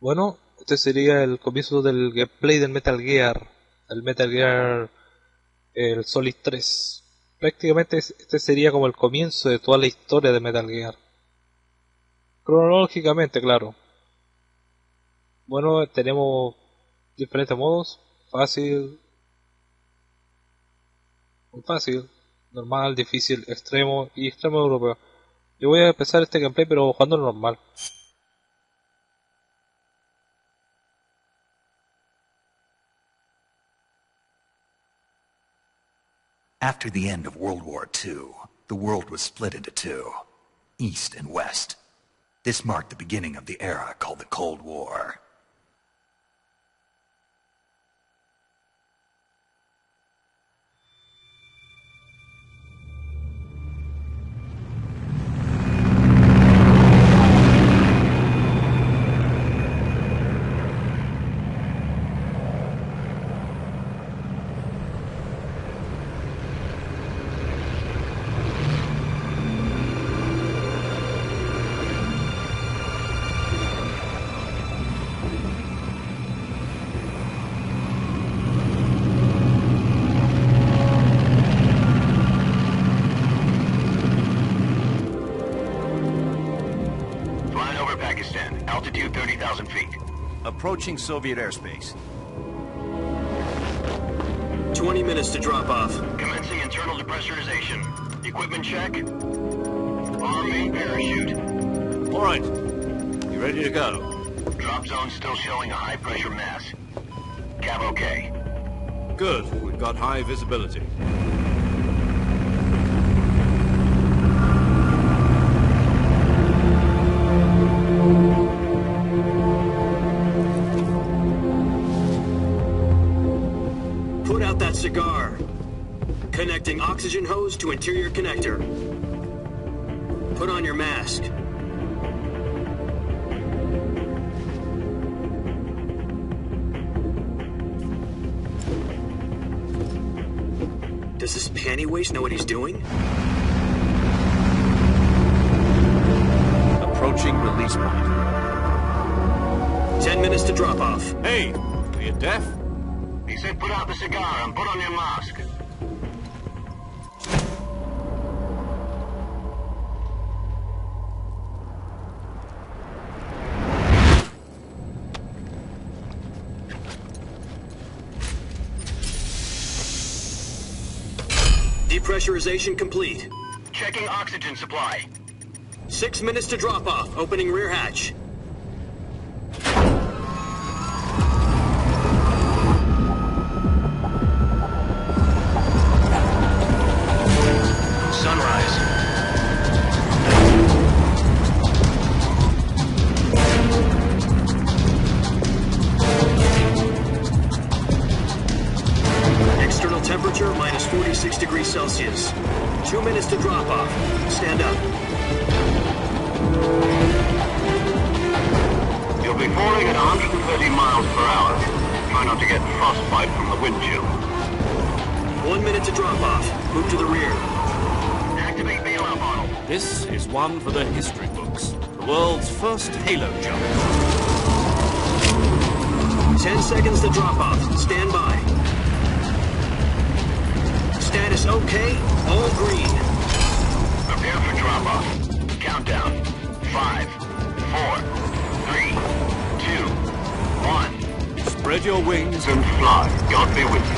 Bueno, este sería el comienzo del gameplay del Metal Gear. El Metal Gear, el Solid 3. Prácticamente este sería como el comienzo de toda la historia de Metal Gear. Cronológicamente, claro. Bueno, tenemos diferentes modos. Fácil, muy fácil, normal, difícil, extremo y extremo europeo. Yo voy a empezar este gameplay pero jugando normal. After the end of World War II, the world was split into two, East and West. This marked the beginning of the era called the Cold War. Altitude 30,000 feet. Approaching Soviet airspace. 20 minutes to drop off. Commencing internal depressurization. Equipment check. On main parachute. All right. You ready to go? Drop zone still showing a high pressure mass. Cab okay. Good. We've got high visibility. Put out that cigar. Connecting oxygen hose to interior connector. Put on your mask. Does this panty waste know what he's doing? Approaching release point. 10 minutes to drop off. Hey, are you deaf? He said put out the cigar and put on your mask. Depressurization complete. Checking oxygen supply. 6 minutes to drop off. Opening rear hatch. Sunrise. External temperature minus 46 degrees Celsius. 2 minutes to drop off. Stand up. You'll be falling at 130 miles per hour. Try not to get frostbite from the wind chill. 1 minute to drop off. Move to the rear. Activate bailout model. This is one for the history books. The world's first halo jump. 10 seconds to drop off. Stand by. Status okay. All green. Prepare for drop-off. Countdown. 5, 4, 3, 2, 1. Spread your wings. And fly. God be with you.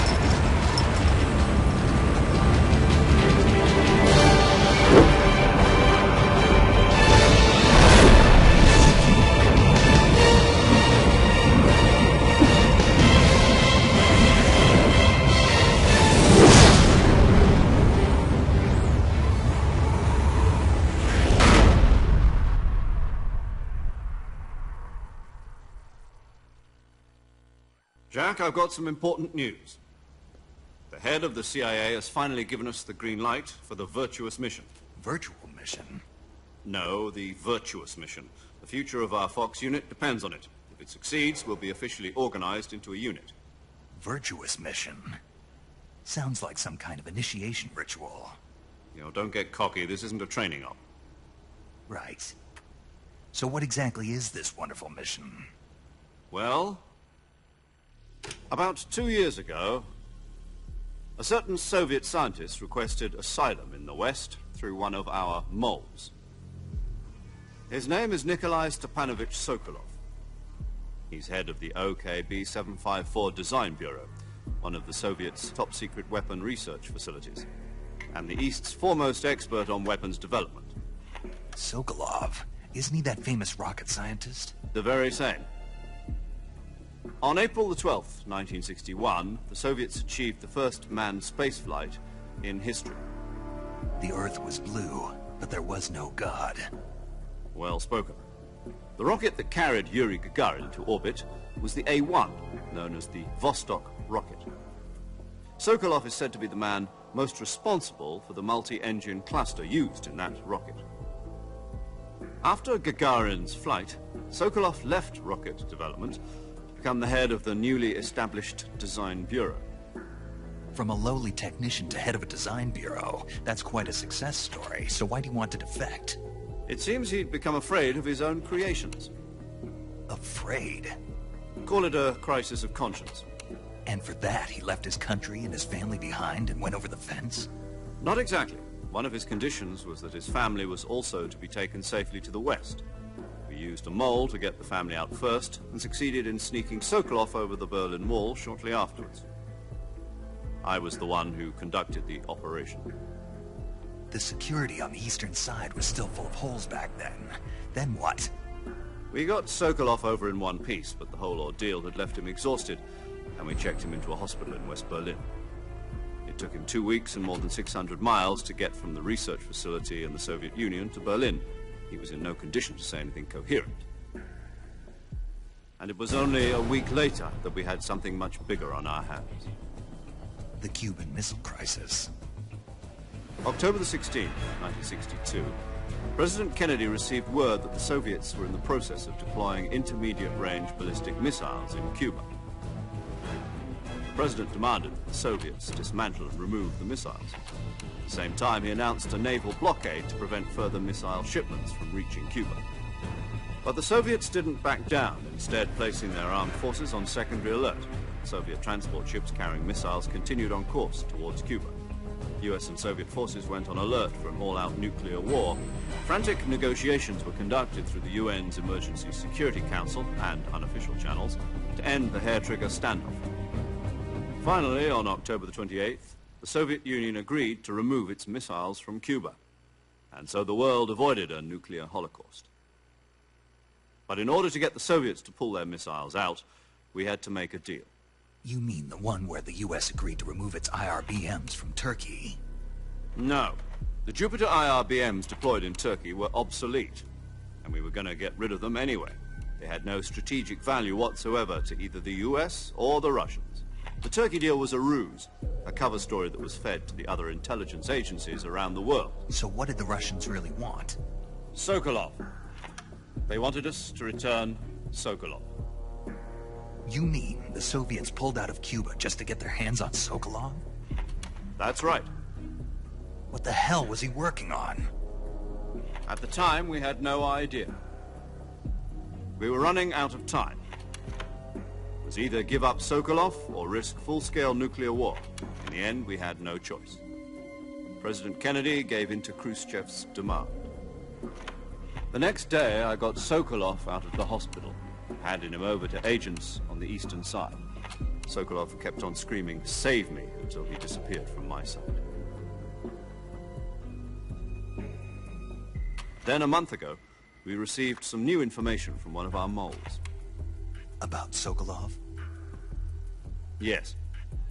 Jack, I've got some important news. The head of the CIA has finally given us the green light for the virtuous mission. Virtual mission? No, the virtuous mission. The future of our Fox unit depends on it. If it succeeds, we'll be officially organized into a unit. Virtuous mission? Sounds like some kind of initiation ritual. You know, don't get cocky. This isn't a training op. Right. So what exactly is this wonderful mission? Well, about 2 years ago, a certain Soviet scientist requested asylum in the West through one of our moles. His name is Nikolai Stepanovich Sokolov. He's head of the OKB 754 Design Bureau, one of the Soviets' top-secret weapon research facilities, and the East's foremost expert on weapons development. Sokolov? Isn't he that famous rocket scientist? The very same. On April the 12th, 1961, the Soviets achieved the first manned spaceflight in history. The Earth was blue, but there was no God. Well spoken. The rocket that carried Yuri Gagarin to orbit was the A-1, known as the Vostok rocket. Sokolov is said to be the man most responsible for the multi-engine cluster used in that rocket. After Gagarin's flight, Sokolov left rocket development to become the head of the newly established Design Bureau. From a lowly technician to head of a design bureau, that's quite a success story, so why do you want to defect? It seems he'd become afraid of his own creations. Afraid? Call it a crisis of conscience. And for that, he left his country and his family behind and went over the fence? Not exactly. One of his conditions was that his family was also to be taken safely to the West. We used a mole to get the family out first and succeeded in sneaking Sokolov over the Berlin Wall shortly afterwards. I was the one who conducted the operation. The security on the eastern side was still full of holes back then. Then what? We got Sokolov over in one piece, but the whole ordeal had left him exhausted, and we checked him into a hospital in West Berlin. It took him 2 weeks and more than 600 miles to get from the research facility in the Soviet Union to Berlin. He was in no condition to say anything coherent. And it was only a week later that we had something much bigger on our hands. The Cuban Missile Crisis. October the 16th, 1962, President Kennedy received word that the Soviets were in the process of deploying intermediate-range ballistic missiles in Cuba. The President demanded that the Soviets dismantle and remove the missiles. At the same time, he announced a naval blockade to prevent further missile shipments from reaching Cuba. But the Soviets didn't back down, instead placing their armed forces on secondary alert. Soviet transport ships carrying missiles continued on course towards Cuba. US and Soviet forces went on alert for an all-out nuclear war. Frantic negotiations were conducted through the UN's Emergency Security Council and unofficial channels to end the hair-trigger standoff. Finally, on October the 28th, the Soviet Union agreed to remove its missiles from Cuba. And so the world avoided a nuclear holocaust. But in order to get the Soviets to pull their missiles out, we had to make a deal. You mean the one where the US agreed to remove its IRBMs from Turkey? No. The Jupiter IRBMs deployed in Turkey were obsolete, and we were going to get rid of them anyway. They had no strategic value whatsoever to either the US or the Russians. The Turkey deal was a ruse, a cover story that was fed to the other intelligence agencies around the world. So what did the Russians really want? Sokolov. They wanted us to return Sokolov. You mean the Soviets pulled out of Cuba just to get their hands on Sokolov? That's right. What the hell was he working on? At the time, we had no idea. We were running out of time. It was either give up Sokolov or risk full-scale nuclear war. In the end, we had no choice. President Kennedy gave in to Khrushchev's demand. The next day, I got Sokolov out of the hospital, handing him over to agents on the eastern side. Sokolov kept on screaming, "Save me," until he disappeared from my side. Then a month ago, we received some new information from one of our moles. About Sokolov? Yes.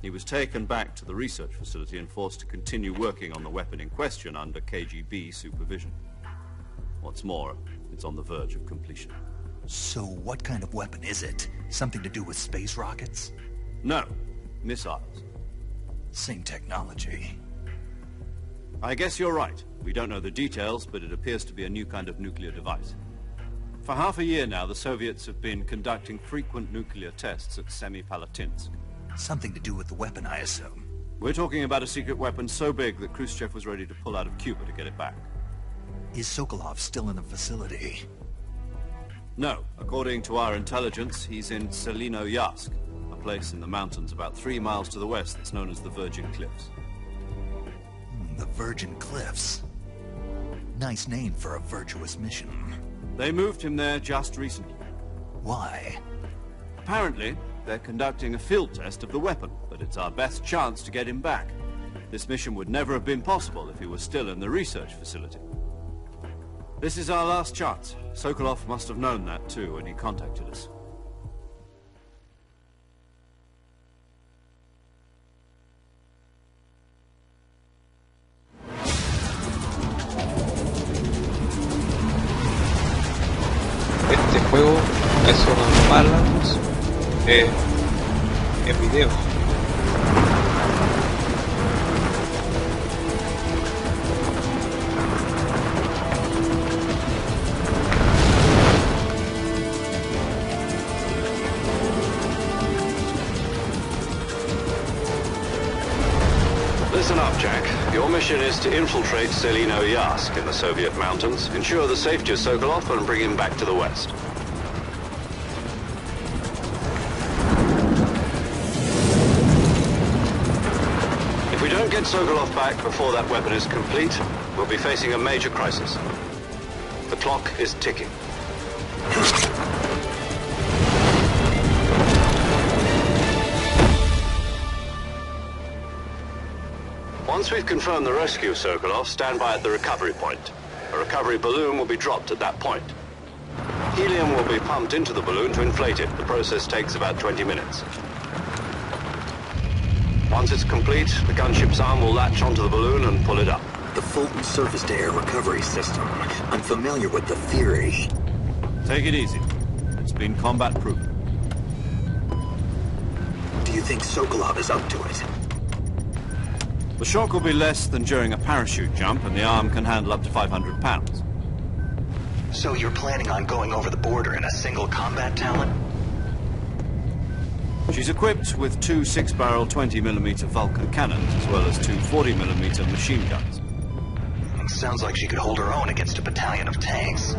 He was taken back to the research facility and forced to continue working on the weapon in question under KGB supervision. What's more, it's on the verge of completion. So what kind of weapon is it? Something to do with space rockets? No, missiles. Same technology. I guess you're right. We don't know the details, but it appears to be a new kind of nuclear device. For half a year now, the Soviets have been conducting frequent nuclear tests at Semipalatinsk. Something to do with the weapon, I assume. We're talking about a secret weapon so big that Khrushchev was ready to pull out of Cuba to get it back. Is Sokolov still in the facility? No. According to our intelligence, he's in Selino-Yask, a place in the mountains about 3 miles to the west that's known as the Virgin Cliffs. The Virgin Cliffs. Nice name for a virtuous mission. They moved him there just recently. Why? Apparently, they're conducting a field test of the weapon, but it's our best chance to get him back. This mission would never have been possible if he was still in the research facility. This is our last chance. Sokolov must have known that too when he contacted us. Este juego es uno de los más largos en video. Listen up, Jack. Your mission is to infiltrate Selino-Yask in the Soviet mountains, ensure the safety of Sokolov, and bring him back to the west. If we don't get Sokolov back before that weapon is complete, we'll be facing a major crisis. The clock is ticking. Once we've confirmed the rescue of Sokolov, stand by at the recovery point. A recovery balloon will be dropped at that point. Helium will be pumped into the balloon to inflate it. The process takes about 20 minutes. Once it's complete, the gunship's arm will latch onto the balloon and pull it up. The Fulton surface-to-air recovery system. I'm familiar with the theory. Take it easy. It's been combat-proven. Do you think Sokolov is up to it? The shock will be less than during a parachute jump, and the arm can handle up to 500 pounds. So you're planning on going over the border in a single combat talent? She's equipped with 2 6-barrel 20mm Vulcan cannons, as well as 2 40mm machine guns. Sounds like she could hold her own against a battalion of tanks.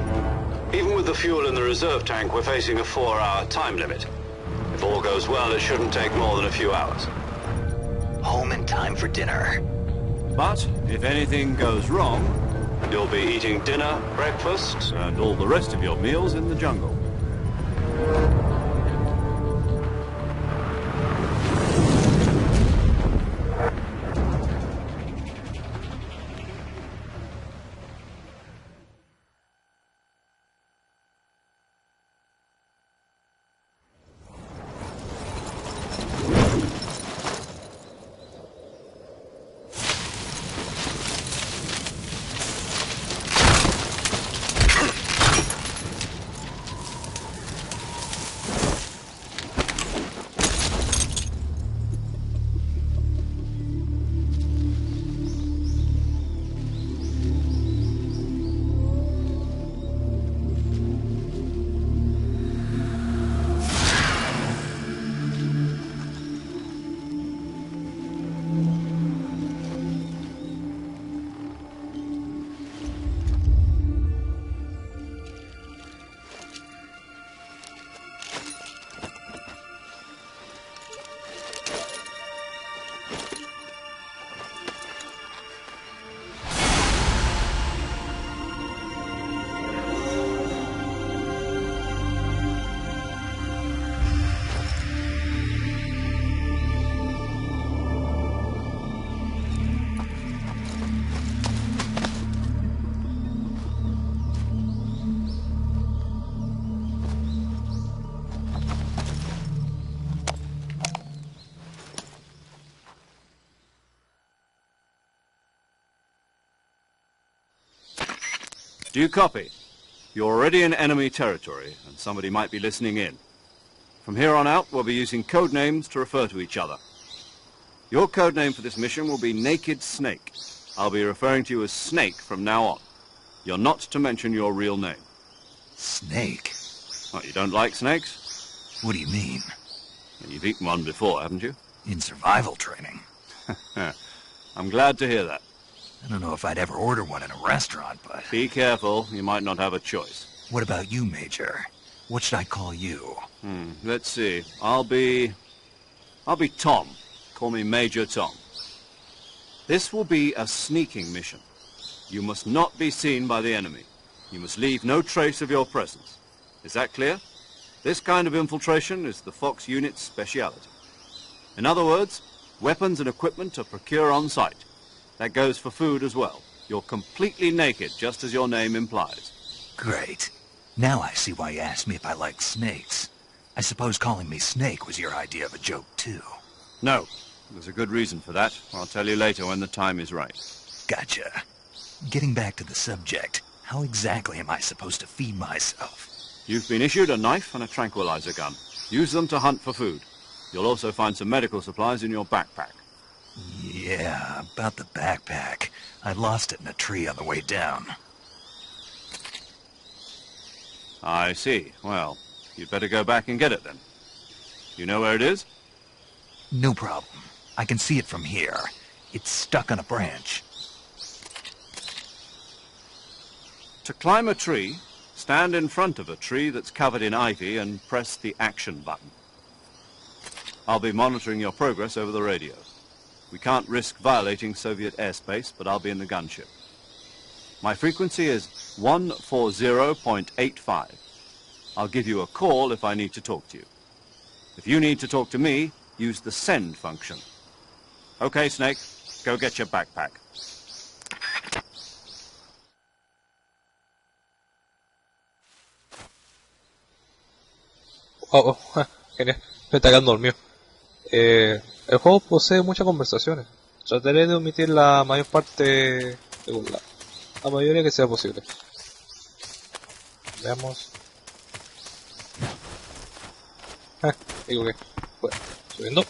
Even with the fuel in the reserve tank, we're facing a 4-hour time limit. If all goes well, it shouldn't take more than a few hours. Home in time for dinner. But if anything goes wrong, You'll be eating dinner, breakfast, and all the rest of your meals in the jungle. Do you copy? You're already in enemy territory, and somebody might be listening in. From here on out, we'll be using code names to refer to each other. Your code name for this mission will be Naked Snake. I'll be referring to you as Snake from now on. You're not to mention your real name. Snake? What, you don't like snakes? What do you mean? You've eaten one before, haven't you? In survival training. I'm glad to hear that. I don't know if I'd ever order one in a restaurant, but... Be careful, you might not have a choice. What about you, Major? What should I call you? Let's see. I'll be Tom. Call me Major Tom. This will be a sneaking mission. You must not be seen by the enemy. You must leave no trace of your presence. Is that clear? This kind of infiltration is the Fox unit's speciality. In other words, weapons and equipment are procured on site. That goes for food as well. You're completely naked, just as your name implies. Great. Now I see why you asked me if I like snakes. I suppose calling me Snake was your idea of a joke, too. No. There's a good reason for that. I'll tell you later when the time is right. Gotcha. Getting back to the subject, how exactly am I supposed to feed myself? You've been issued a knife and a tranquilizer gun. Use them to hunt for food. You'll also find some medical supplies in your backpack. Yeah, about the backpack. I lost it in a tree on the way down. I see. Well, you'd better go back and get it then. You know where it is? No problem. I can see it from here. It's stuck on a branch. To climb a tree, stand in front of a tree that's covered in ivy and press the action button. I'll be monitoring your progress over the radio. We can't risk violating Soviet airspace, but I'll be in the gunship. My frequency is 140.85. I'll give you a call if I need to talk to you. If you need to talk to me, use the send function. Okay, Snake, go get your backpack. Oh, genial. Me está quedando dormido. El juego posee muchas conversaciones. Trataré de omitir la mayor parte, la mayoría que sea posible. Veamos. Digo que. Bueno, subiendo.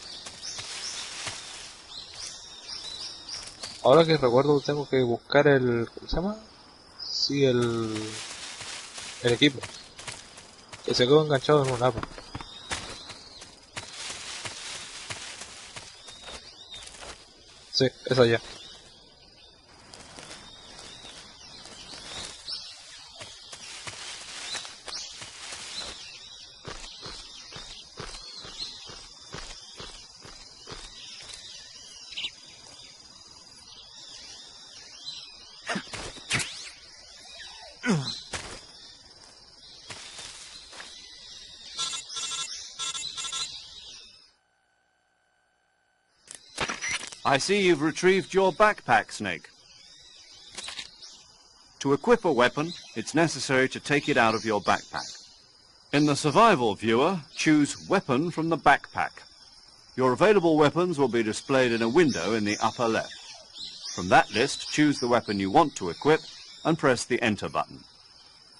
Ahora que recuerdo, tengo que buscar el. ¿Cómo se llama? Sí, el equipo. Que se quedó enganchado en un árbol. Sí, es allá. I see you've retrieved your backpack, Snake. To equip a weapon, it's necessary to take it out of your backpack. In the survival viewer, choose Weapon from the backpack. Your available weapons will be displayed in a window in the upper left. From that list, choose the weapon you want to equip and press the Enter button.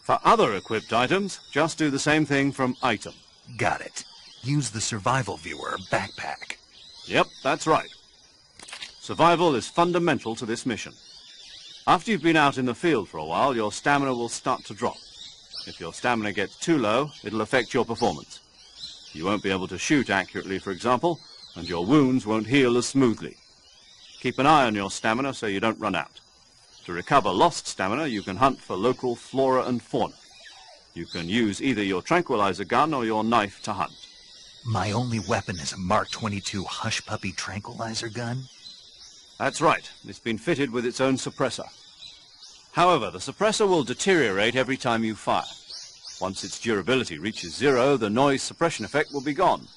For other equipped items, just do the same thing from Item. Got it. Use the survival viewer backpack. Yep, that's right. Survival is fundamental to this mission. After you've been out in the field for a while, your stamina will start to drop. If your stamina gets too low, it'll affect your performance. You won't be able to shoot accurately, for example, and your wounds won't heal as smoothly. Keep an eye on your stamina so you don't run out. To recover lost stamina, you can hunt for local flora and fauna. You can use either your tranquilizer gun or your knife to hunt. My only weapon is a Mark 22 Hush Puppy tranquilizer gun? That's right. It's been fitted with its own suppressor. However, the suppressor will deteriorate every time you fire. Once its durability reaches 0, the noise suppression effect will be gone.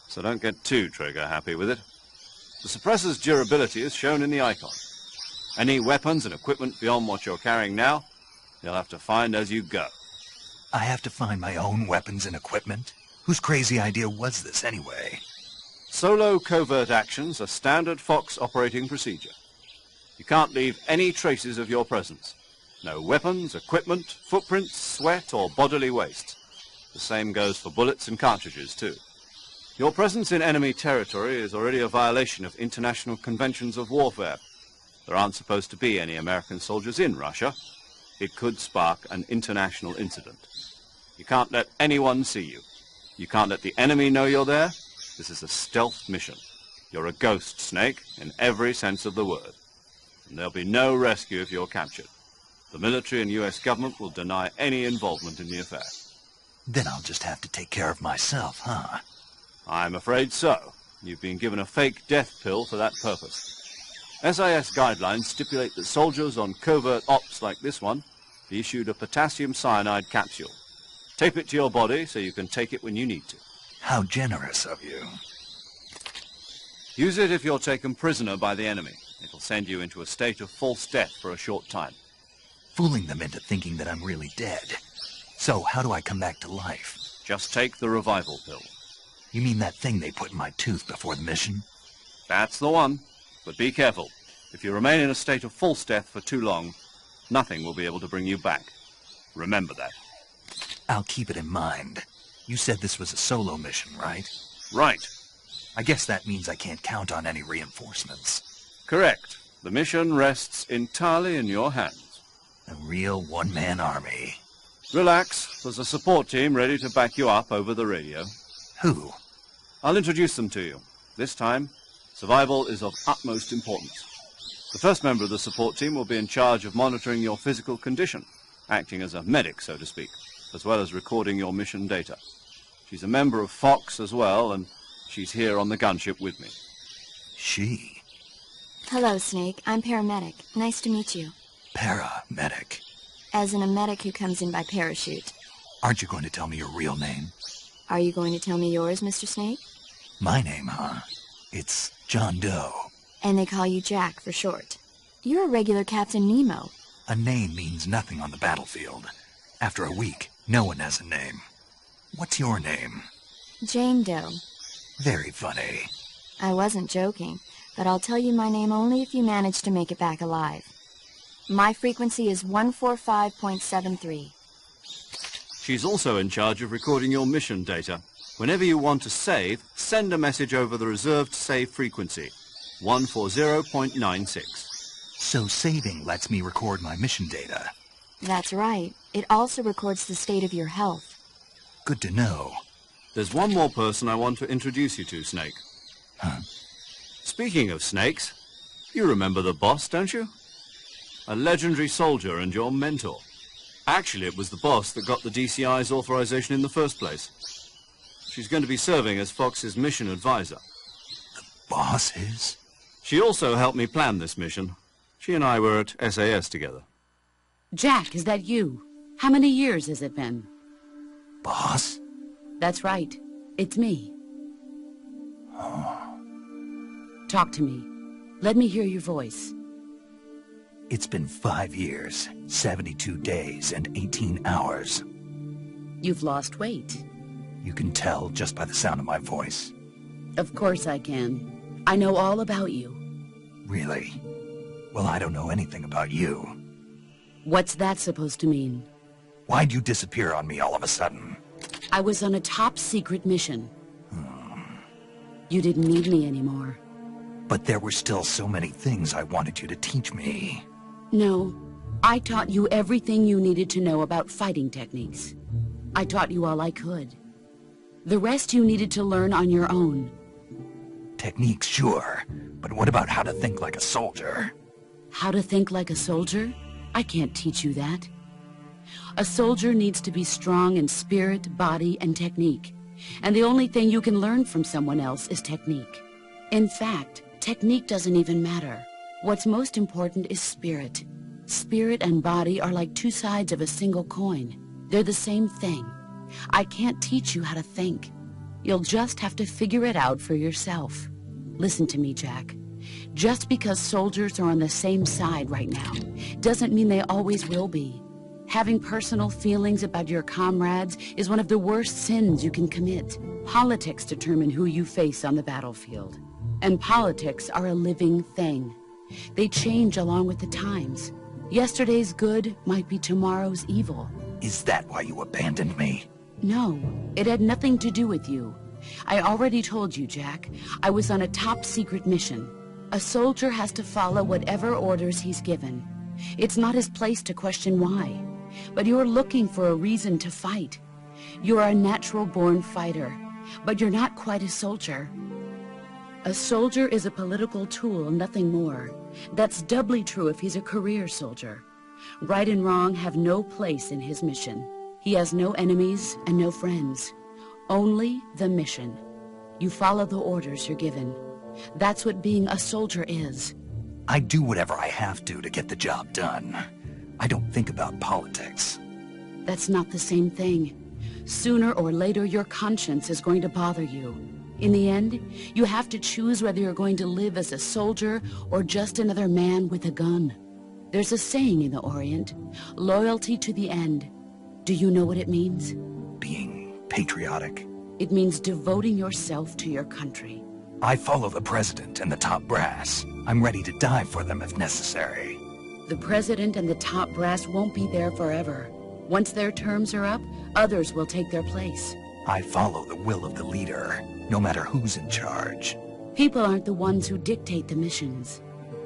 So don't get too trigger-happy with it. The suppressor's durability is shown in the icon. Any weapons and equipment beyond what you're carrying now, you'll have to find as you go. I have to find my own weapons and equipment? Whose crazy idea was this, anyway? Solo covert actions are standard Fox operating procedure. You can't leave any traces of your presence. No weapons, equipment, footprints, sweat, or bodily waste. The same goes for bullets and cartridges, too. Your presence in enemy territory is already a violation of international conventions of warfare. There aren't supposed to be any American soldiers in Russia. It could spark an international incident. You can't let anyone see you. You can't let the enemy know you're there. This is a stealth mission. You're a ghost, Snake, in every sense of the word. And there'll be no rescue if you're captured. The military and US government will deny any involvement in the affair. Then I'll just have to take care of myself, huh? I'm afraid so. You've been given a fake death pill for that purpose. SIS guidelines stipulate that soldiers on covert ops like this one be issued a potassium cyanide capsule. Tape it to your body so you can take it when you need to. How generous of you. Use it if you're taken prisoner by the enemy. It'll send you into a state of false death for a short time. Fooling them into thinking that I'm really dead. So, how do I come back to life? Just take the revival pill. You mean that thing they put in my tooth before the mission? That's the one. But be careful. If you remain in a state of false death for too long, nothing will be able to bring you back. Remember that. I'll keep it in mind. You said this was a solo mission, right? Right. I guess that means I can't count on any reinforcements. Correct. The mission rests entirely in your hands. A real one-man army. Relax. There's a support team ready to back you up over the radio. Who? I'll introduce them to you. This time, survival is of utmost importance. The first member of the support team will be in charge of monitoring your physical condition, acting as a medic, so to speak, as well as recording your mission data. She's a member of Fox as well, and she's here on the gunship with me. She? Hello, Snake. I'm paramedic. Nice to meet you. Paramedic. As in a medic who comes in by parachute. Aren't you going to tell me your real name? Are you going to tell me yours, Mr. Snake? My name, huh? It's John Doe. And they call you Jack for short. You're a regular Captain Nemo. A name means nothing on the battlefield. After a week, no one has a name. What's your name? Jane Doe. Very funny. I wasn't joking, but I'll tell you my name only if you manage to make it back alive. My frequency is 145.73. She's also in charge of recording your mission data. Whenever you want to save, send a message over the reserved save frequency, 140.96. So saving lets me record my mission data. That's right. It also records the state of your health. Good to know. There's one more person I want to introduce you to, Snake. Huh? Speaking of snakes, you remember the boss, don't you? A legendary soldier and your mentor. Actually, it was the boss that got the DCI's authorization in the first place. She's going to be serving as Fox's mission advisor. The boss is? She also helped me plan this mission. She and I were at SAS together. Jack, is that you? How many years has it been? Boss? That's right. It's me. Oh. Talk to me. Let me hear your voice. It's been 5 years, 72 days, and 18 hours. You've lost weight. You can tell just by the sound of my voice. Of course I can. I know all about you. Really? Well, I don't know anything about you. What's that supposed to mean? Why'd you disappear on me all of a sudden? I was on a top-secret mission. You didn't need me anymore. But there were still so many things I wanted you to teach me. No, I taught you everything you needed to know about fighting techniques. I taught you all I could. The rest you needed to learn on your own. Techniques, sure. But what about how to think like a soldier? How to think like a soldier? I can't teach you that. A soldier needs to be strong in spirit, body, and technique. And the only thing you can learn from someone else is technique. In fact, technique doesn't even matter. What's most important is spirit. Spirit and body are like two sides of a single coin. They're the same thing. I can't teach you how to think. You'll just have to figure it out for yourself. Listen to me, Jack. Just because soldiers are on the same side right now doesn't mean they always will be. Having personal feelings about your comrades is one of the worst sins you can commit. Politics determine who you face on the battlefield. And politics are a living thing. They change along with the times. Yesterday's good might be tomorrow's evil. Is that why you abandoned me? No, it had nothing to do with you. I already told you, Jack. I was on a top-secret mission. A soldier has to follow whatever orders he's given. It's not his place to question why. But you're looking for a reason to fight. You're a natural-born fighter, but you're not quite a soldier. A soldier is a political tool, nothing more. That's doubly true if he's a career soldier. Right and wrong have no place in his mission. He has no enemies and no friends. Only the mission. You follow the orders you're given. That's what being a soldier is. I do whatever I have to get the job done. I don't think about politics. That's not the same thing. Sooner or later, your conscience is going to bother you. In the end, you have to choose whether you're going to live as a soldier or just another man with a gun. There's a saying in the Orient, loyalty to the end. Do you know what it means? Being patriotic. It means devoting yourself to your country. I follow the president and the top brass. I'm ready to die for them if necessary. The president and the top brass won't be there forever. Once their terms are up, others will take their place. I follow the will of the leader, no matter who's in charge. People aren't the ones who dictate the missions.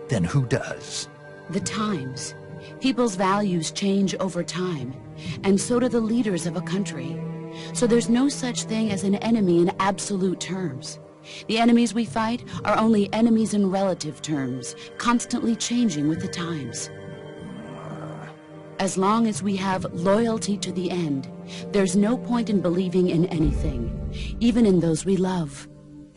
Then who does? The times. People's values change over time, and so do the leaders of a country. So there's no such thing as an enemy in absolute terms. The enemies we fight are only enemies in relative terms, constantly changing with the times. As long as we have loyalty to the end, there's no point in believing in anything, even in those we love.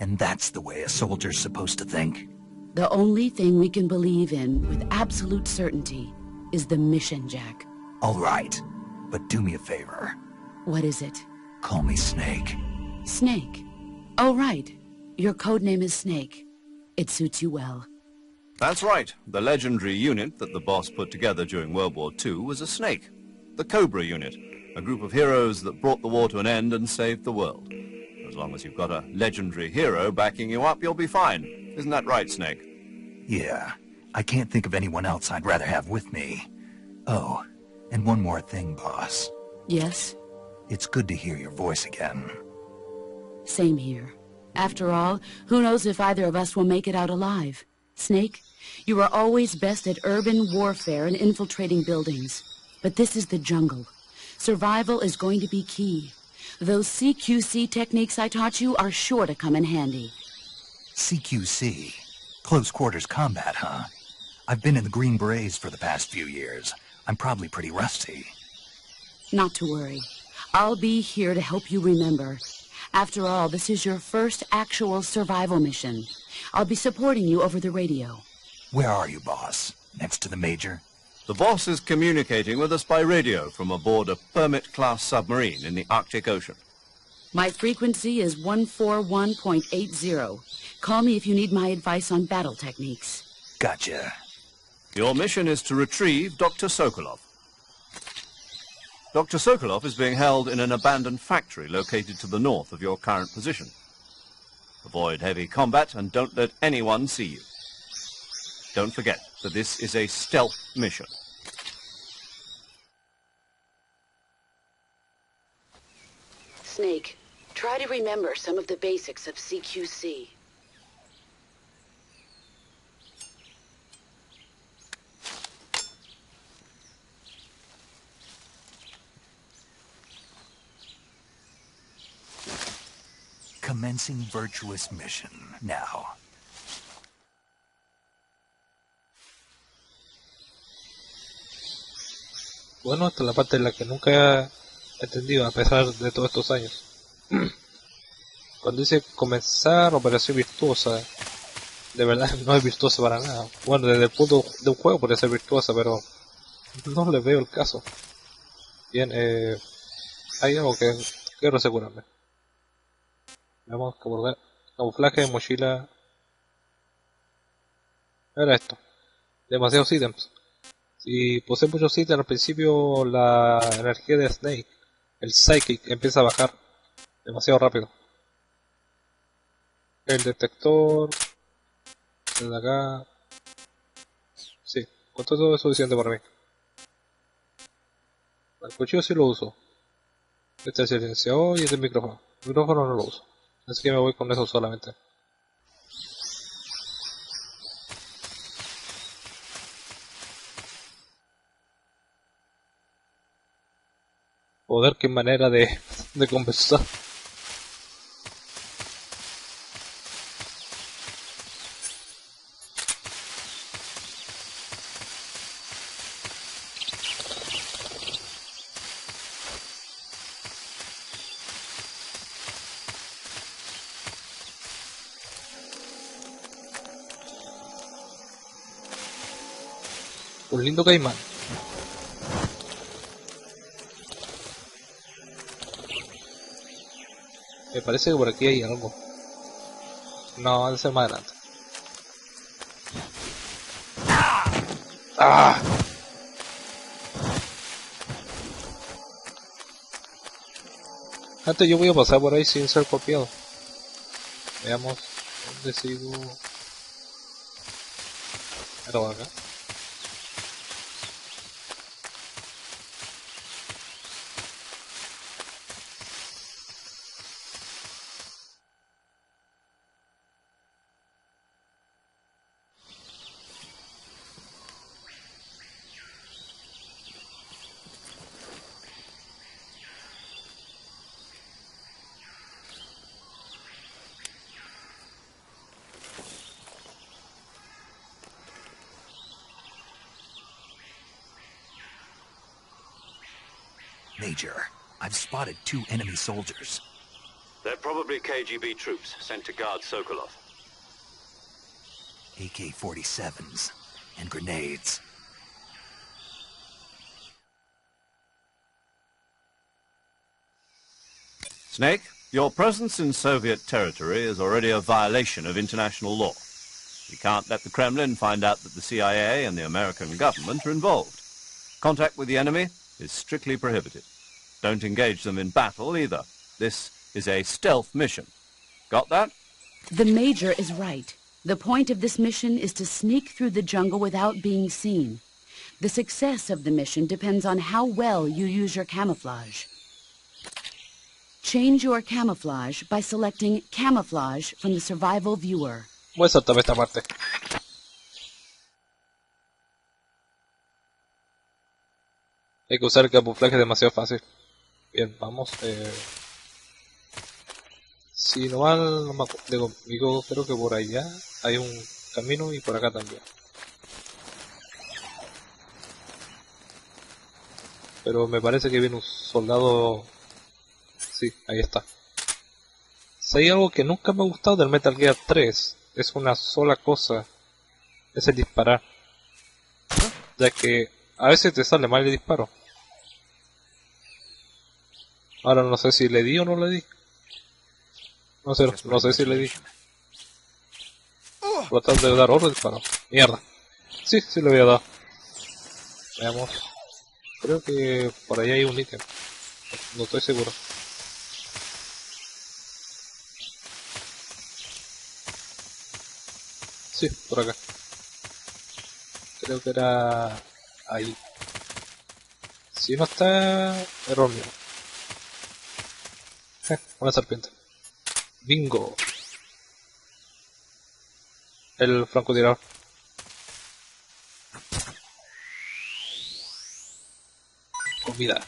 And that's the way a soldier's supposed to think? The only thing we can believe in with absolute certainty is the mission, Jack. All right, but do me a favor. What is it? Call me Snake. Snake? Oh, right. Your code name is Snake. It suits you well. That's right. The legendary unit that the boss put together during World War II was a snake. The Cobra unit, a group of heroes that brought the war to an end and saved the world. As long as you've got a legendary hero backing you up, you'll be fine. Isn't that right, Snake? Yeah. I can't think of anyone else I'd rather have with me. Oh, and one more thing, boss. Yes? It's good to hear your voice again. Same here. After all, who knows if either of us will make it out alive? Snake, you are always best at urban warfare and infiltrating buildings. But this is the jungle. Survival is going to be key. Those CQC techniques I taught you are sure to come in handy. CQC? Close quarters combat, huh? I've been in the Green Berets for the past few years. I'm probably pretty rusty. Not to worry. I'll be here to help you remember. After all, this is your first actual survival mission. I'll be supporting you over the radio. Where are you, boss? Next to the Major? The boss is communicating with us by radio from aboard a Permit-class submarine in the Arctic Ocean. My frequency is 141.80. Call me if you need my advice on battle techniques. Gotcha. Your mission is to retrieve Dr. Sokolov. Dr. Sokolov is being held in an abandoned factory located to the north of your current position. Avoid heavy combat and don't let anyone see you. Don't forget that this is a stealth mission. Snake, try to remember some of the basics of CQC. Commencing virtuous mission now. Bueno, esta es la parte en la que nunca he entendido a pesar de todos estos años. Cuando dice comenzar operación virtuosa, de verdad no es virtuosa para nada. Bueno, desde el punto de un juego podría ser virtuosa, pero no le veo el caso. Bien, hay algo que quiero asegurarme. Vamos a abordar camuflaje, mochila. Era esto. Demasiados ítems. Si posee muchos ítems al principio, la energía de Snake, el Psychic, empieza a bajar demasiado rápido. El detector, el de acá. Sí, con todo es suficiente para mí. El cuchillo sí lo uso. Este es el silenciador y este es el micrófono. El micrófono no lo uso. Así que me voy con eso solamente. Joder, qué manera de conversar. Un lindo caimán. Me parece que por aquí hay algo. No, ha de ser más adelante. ¡Ah! Antes yo voy a pasar por ahí sin ser copiado. Veamos dónde sigo. Era acá. Major, I've spotted 2 enemy soldiers. They're probably KGB troops sent to guard Sokolov. AK-47s and grenades. Snake, your presence in Soviet territory is already a violation of international law. We can't let the Kremlin find out that the CIA and the American government are involved. Contact with the enemy is strictly prohibited. Don't engage them in battle either. This is a stealth mission. Got that? The Major is right. The point of this mission is to sneak through the jungle without being seen. The success of the mission depends on how well you use your camouflage. Change your camouflage by selecting Camouflage from the Survival Viewer. Voy a saltarme esta parte. Hay que usar el camuflaje demasiado fácil. Bien, vamos. Si no mal, no me acuerdo, digo, creo que por allá hay un camino y por acá también. Pero me parece que viene un soldado. Sí, ahí está. Si hay algo que nunca me ha gustado del Metal Gear 3, es una sola cosa. Es el disparar. Ya que a veces te sale mal el disparo. Ahora no sé si le di o no le di. No sé si le di. Tratar de dar otro disparo. Mierda. Sí, sí le había dado. Veamos. Creo que por ahí hay un ítem. No estoy seguro. Sí, por acá. Creo que era ahí. Si no está, error mío. Una serpiente. Bingo. El francotirador. Comida.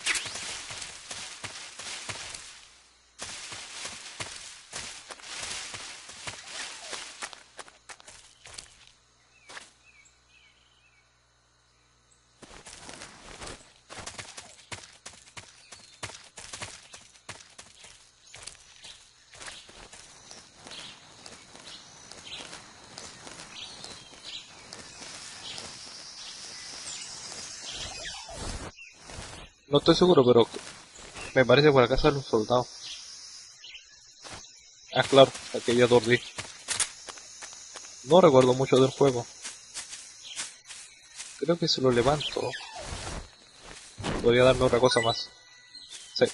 No estoy seguro, pero me parece que por acá sale un soldado. Ah, claro, aquella aturdí. No recuerdo mucho del juego. Creo que si lo levanto podría darme otra cosa más. Sí,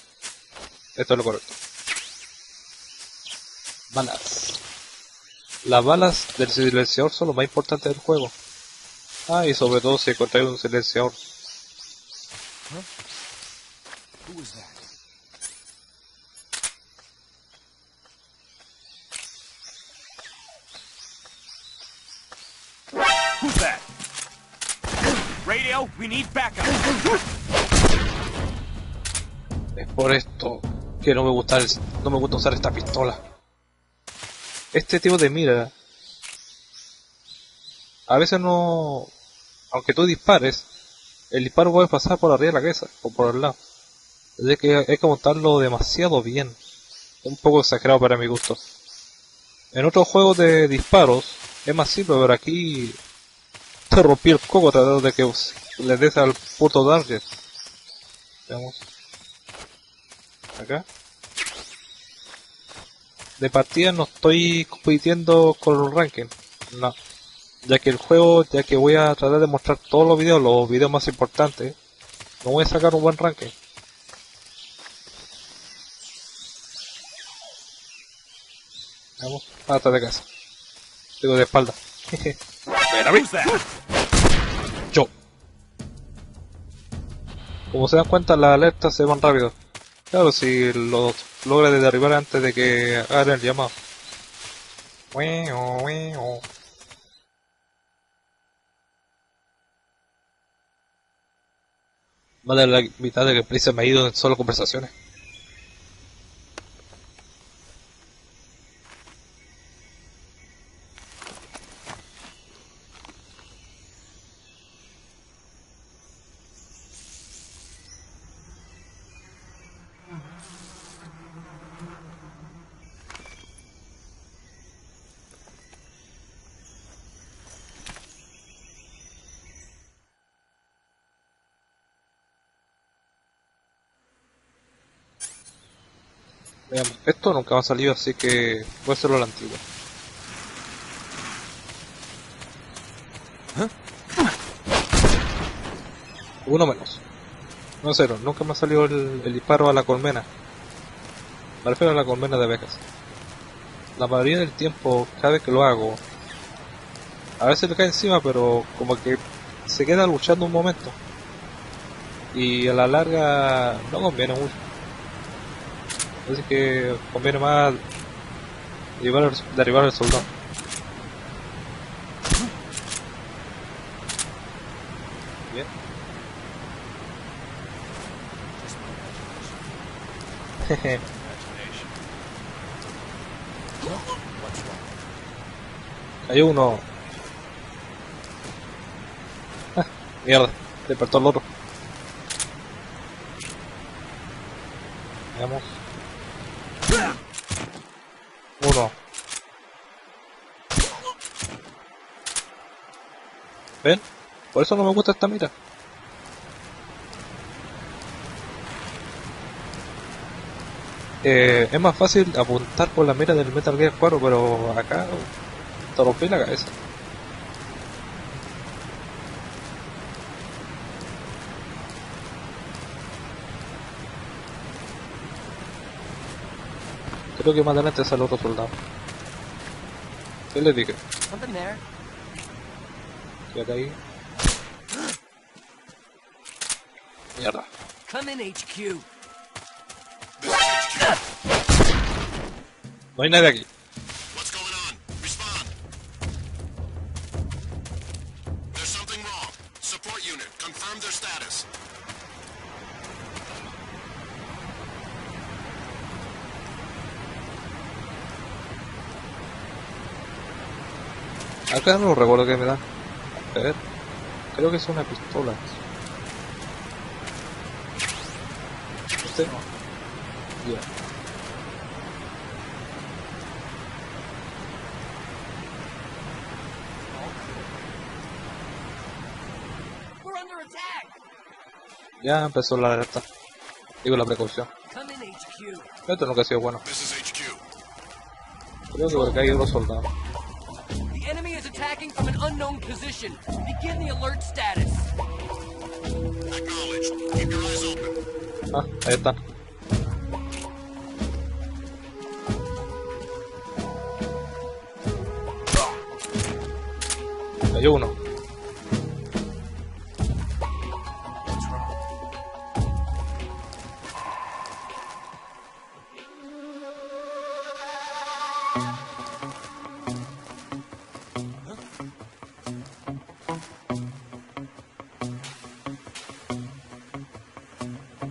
esto es lo correcto. Balas. Las balas del silenciador son lo más importante del juego. Ah, y sobre todo si encontráis un silenciador. Who was that? Who's that? Radio, we need backup. Es por esto que no me gusta usar esta pistola. Este tipo de mira, a veces no, aunque tú dispares, el disparo puede pasar por arriba de la cabeza o por el lado. Es que hay que montarlo demasiado bien. Un poco exagerado para mi gusto. En otros juegos de disparos es más simple, pero aquí te rompí el coco tratando de que le des al puto target. Veamos. Acá. De partida no estoy compitiendo con los rankings. No. Ya que el juego, ya que voy a tratar de mostrar todos los videos más importantes, no voy a sacar un buen ranking. Vamos, pata de casa. Digo de espalda. Ven a mí. Yo. Como se dan cuenta, las alertas se van rápido. Claro, si los logra derribar antes de que hagan el llamado. Más de la mitad de gameplay se me ha ido en solo conversaciones. Veamos, esto nunca me ha salido, así que voy a hacerlo a la antigua. Uno menos. No, cero, nunca me ha salido el disparo a la colmena. Me refiero a la colmena de abejas. La mayoría del tiempo, cada vez que lo hago, a veces le cae encima, pero como que se queda luchando un momento. Y a la larga no conviene mucho. Así que conviene más derribar al soldado. Bien. Jeje. Hay uno. Ah, mierda, despertó el otro. Veamos. Uno. ¿Ven? Por eso no me gusta esta mira. Es más fácil apuntar con la mira del Metal Gear 4, pero acá te rompí la cabeza. Creo que más adelante sale otro soldado. ¿Qué le dije? Quédate ahí. Mierda. No hay nadie aquí. What's going on? Respond. There's something wrong. Support unit, confirm their status. Acá no recuerdo que me dan. A ver. Creo que es una pistola. ¿Este? Ya. Ya empezó la alerta. Digo la precaución. Esto nunca ha sido bueno. This is HQ. Creo que porque hay unos soldados. The enemy is attacking from an unknown position. Begin the alert status. Acknowledged. Keep your eyes open. Ah, ahí están. Hay uno.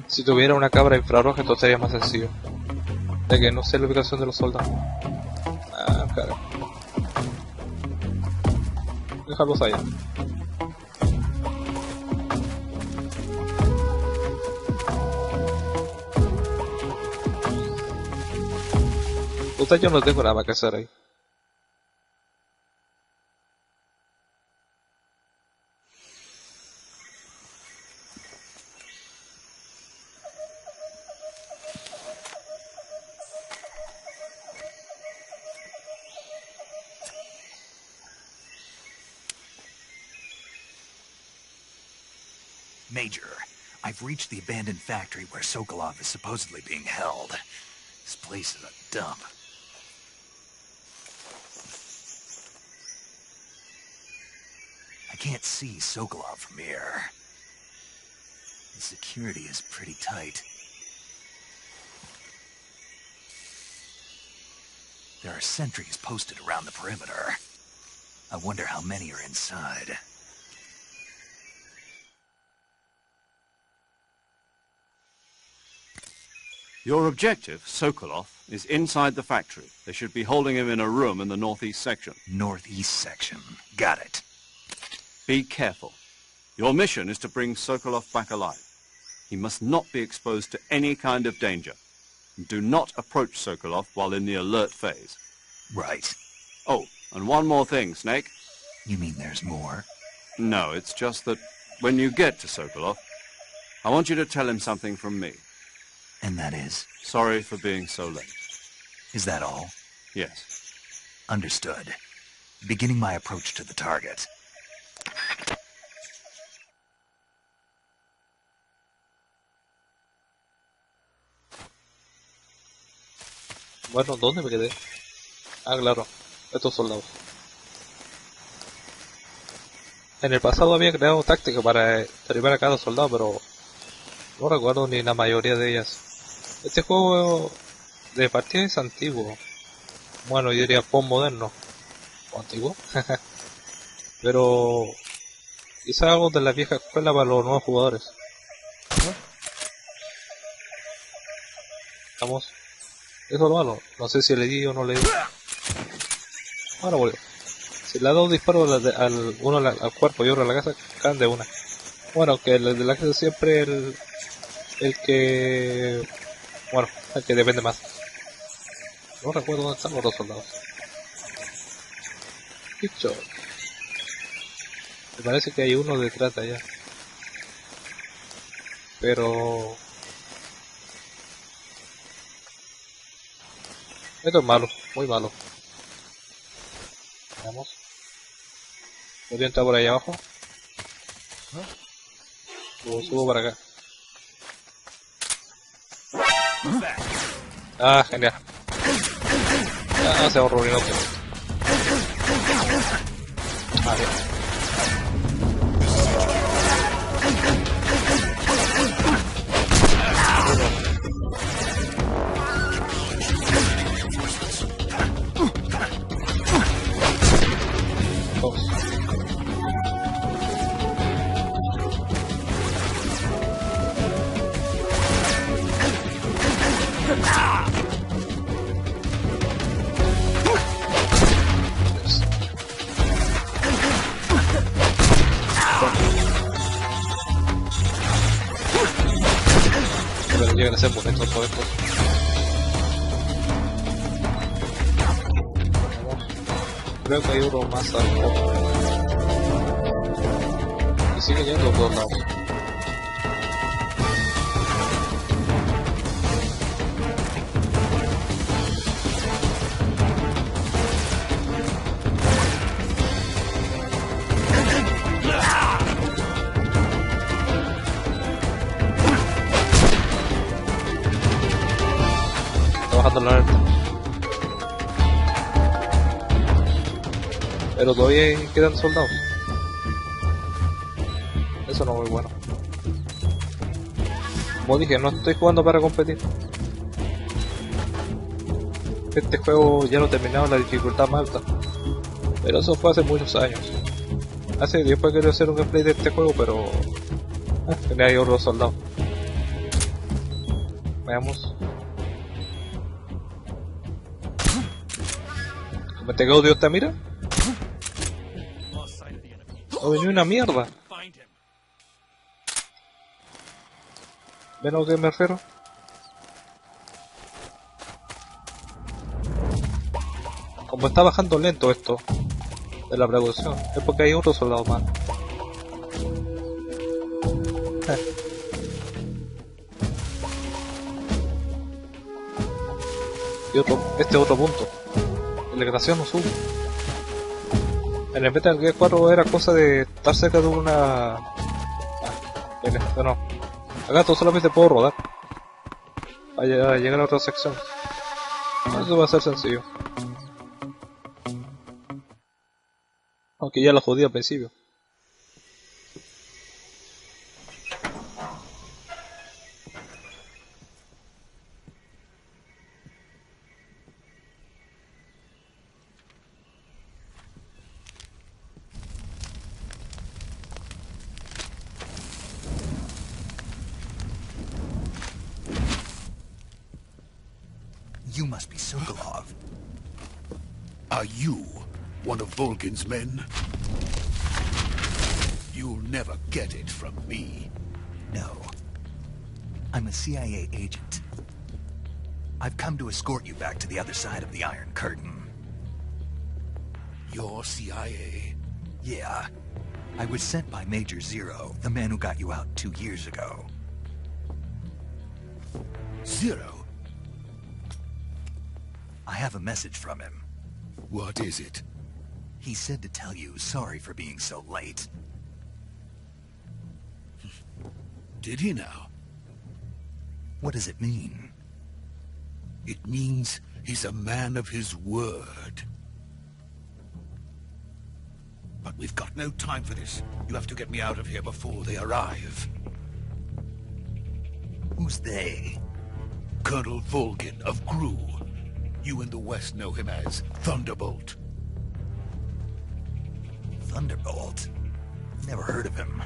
Si tuviera una cámara infrarroja esto sería más sencillo. Ya que no sé la ubicación de los soldados. Ah, claro. Déjalos allá. Usted yo no tengo nada que hacer ahí. Major, I've reached the abandoned factory where Sokolov is supposedly being held. This place is a dump. I can't see Sokolov from here. The security is pretty tight. There are sentries posted around the perimeter. I wonder how many are inside. Your objective, Sokolov, is inside the factory. They should be holding him in a room in the northeast section. Northeast section. Got it. Be careful. Your mission is to bring Sokolov back alive. He must not be exposed to any kind of danger. Do not approach Sokolov while in the alert phase. Right. Oh, and one more thing, Snake. You mean there's more? No, it's just that when you get to Sokolov, I want you to tell him something from me. And that is? Sorry for being so late. Is that all? Yes. Understood. Beginning my approach to the target. Bueno, ¿dónde me quedé? Ah, claro, estos soldados. En el pasado había creado tácticas para derribar a cada soldado, pero no recuerdo ni la mayoría de ellas. Este juego de partida es antiguo. Bueno, yo diría postmoderno. ¿O antiguo? Pero quizá algo de la vieja escuela para los nuevos jugadores. ¿No? Vamos. Eso es lo malo. No sé si le di o no le di. Ahora vuelvo. Si le ha dado disparo uno al cuerpo y otro a la casa, caen de una. Bueno, que el de la casa siempre el que... Bueno, el que depende más. No recuerdo dónde están los dos soldados. Dicho. Me parece que hay uno detrás de allá. Pero... esto es malo, muy malo. Veamos. ¿Podría entrar por ahí abajo? Subo para acá. Ah, genial. Ah, se ahorró un minuto. Vale. Pero llegan a ser bonitos todos estos. Creo que hay uno más al fondo. Y sigue yendo a todos lados. Bajando la alerta. Pero todavía quedan soldados. Eso no es muy bueno. Como dije, no estoy jugando para competir. Este juego ya lo terminaba en la dificultad más alta. Pero eso fue hace muchos años. Hace tiempo quería hacer un gameplay de este juego, pero... tenía ahí otros soldados. Veamos. ¿Me te quedó Dios te mira? No venía una mierda. ¿Ven a lo que me refiero? Como está bajando lento esto de la precaución, es porque hay otro soldado más. Y este otro punto. La gracia no sube. En el Metal Gear 4 era cosa de estar cerca de una... No. Acá tú solamente puedo rodar. Para llegar a otra sección. Eso va a ser sencillo. Aunque ya lo jodí al principio. You must be Sokolov. Are you one of Volgin's men? You'll never get it from me. No. I'm a CIA agent. I've come to escort you back to the other side of the Iron Curtain. You're CIA? Yeah. I was sent by Major Zero, the man who got you out 2 years ago. Zero? I have a message from him. What is it? He said to tell you sorry for being so late. Did he now? What does it mean? It means he's a man of his word. But we've got no time for this. You have to get me out of here before they arrive. Who's they? Colonel Volgin of GRU. You in the West know him as Thunderbolt. Thunderbolt? Never heard of him.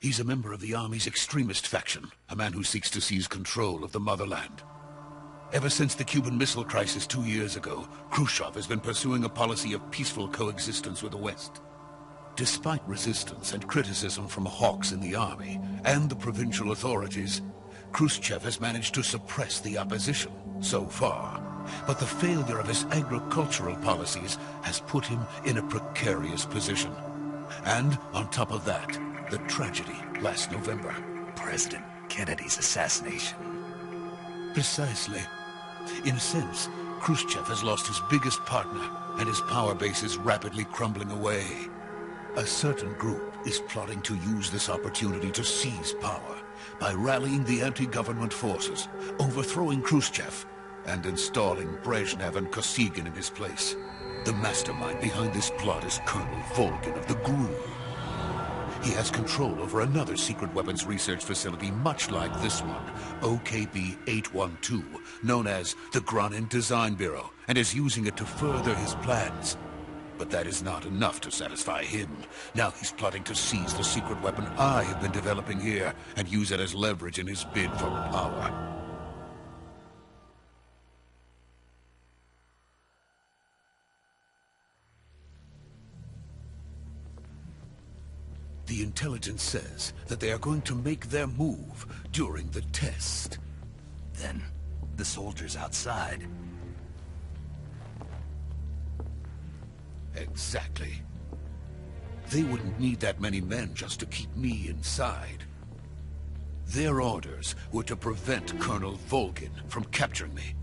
He's a member of the Army's extremist faction, a man who seeks to seize control of the motherland. Ever since the Cuban Missile Crisis 2 years ago, Khrushchev has been pursuing a policy of peaceful coexistence with the West. Despite resistance and criticism from hawks in the Army and the provincial authorities, Khrushchev has managed to suppress the opposition so far. But the failure of his agricultural policies has put him in a precarious position. And on top of that, the tragedy last November. President Kennedy's assassination. Precisely. In a sense, Khrushchev has lost his biggest partner, and his power base is rapidly crumbling away. A certain group is plotting to use this opportunity to seize power by rallying the anti-government forces, overthrowing Khrushchev, and installing Brezhnev and Kosygin in his place. The mastermind behind this plot is Colonel Volgin of the GRU. He has control over another secret weapons research facility much like this one, OKB-812, known as the Granin Design Bureau, and is using it to further his plans. But that is not enough to satisfy him. Now he's plotting to seize the secret weapon I have been developing here and use it as leverage in his bid for power. The intelligence says that they are going to make their move during the test. Then, the soldiers outside. Exactly. They wouldn't need that many men just to keep me inside. Their orders were to prevent Colonel Volgin from capturing me.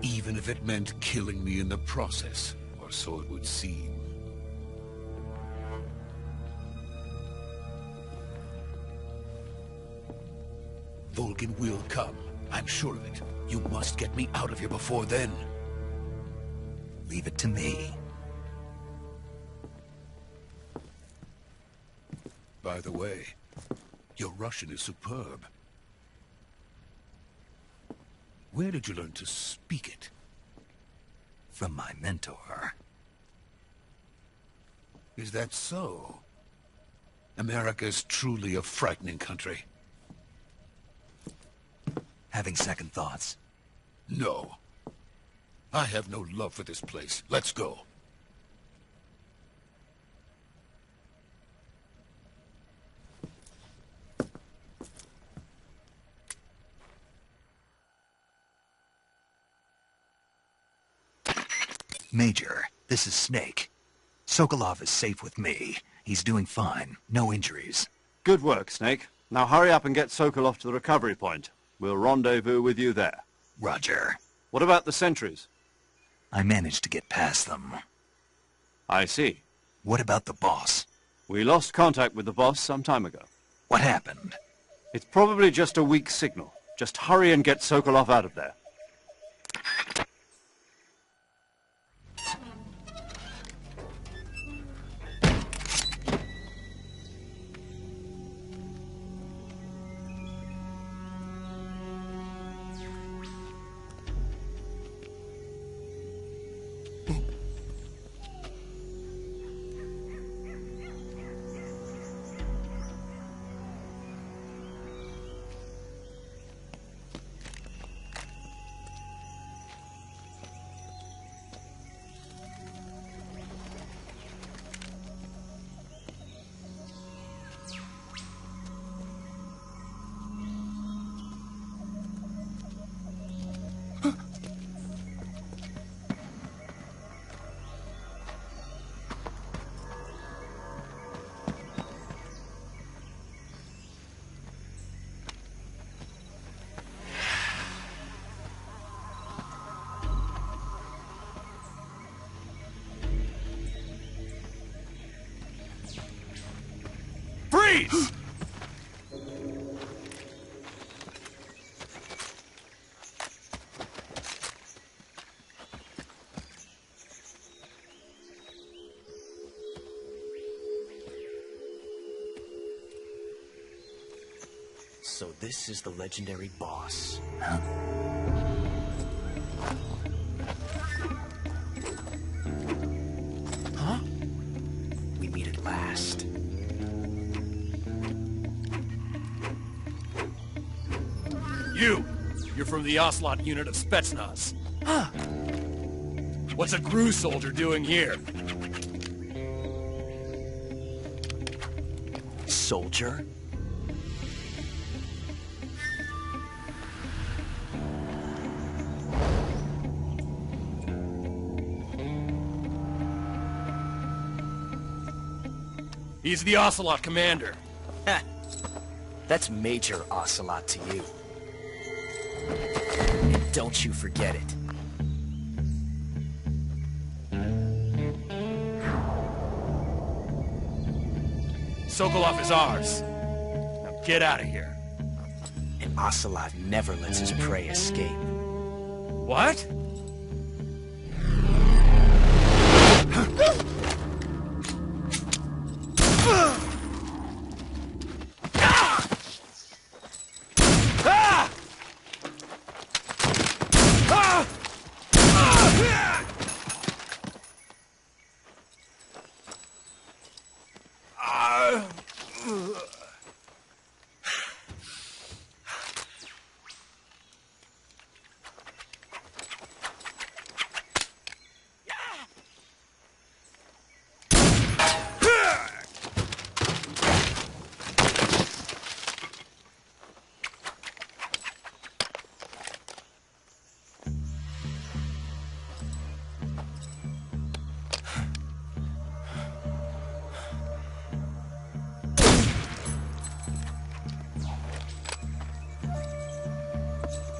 Even if it meant killing me in the process. Or so it would seem. Volgin will come. I'm sure of it. You must get me out of here before then. Leave it to me. By the way, your Russian is superb. Where did you learn to speak it? From my mentor. Is that so? America is truly a frightening country. Having second thoughts? No. I have no love for this place. Let's go. Major, this is Snake. Sokolov is safe with me. He's doing fine. No injuries. Good work, Snake. Now hurry up and get Sokolov to the recovery point. We'll rendezvous with you there. Roger. What about the sentries? I managed to get past them. I see. What about the boss? We lost contact with the boss some time ago. What happened? It's probably just a weak signal. Just hurry and get Sokolov out of there. Freeze! So this is the legendary boss. Huh? We meet at last. You're from the Ocelot unit of Spetsnaz. Huh. What's a GRU soldier doing here? Soldier? He's the Ocelot commander. That's Major Ocelot to you. And don't you forget it. Sokolov is ours. Now get out of here. And Ocelot never lets his prey escape. What?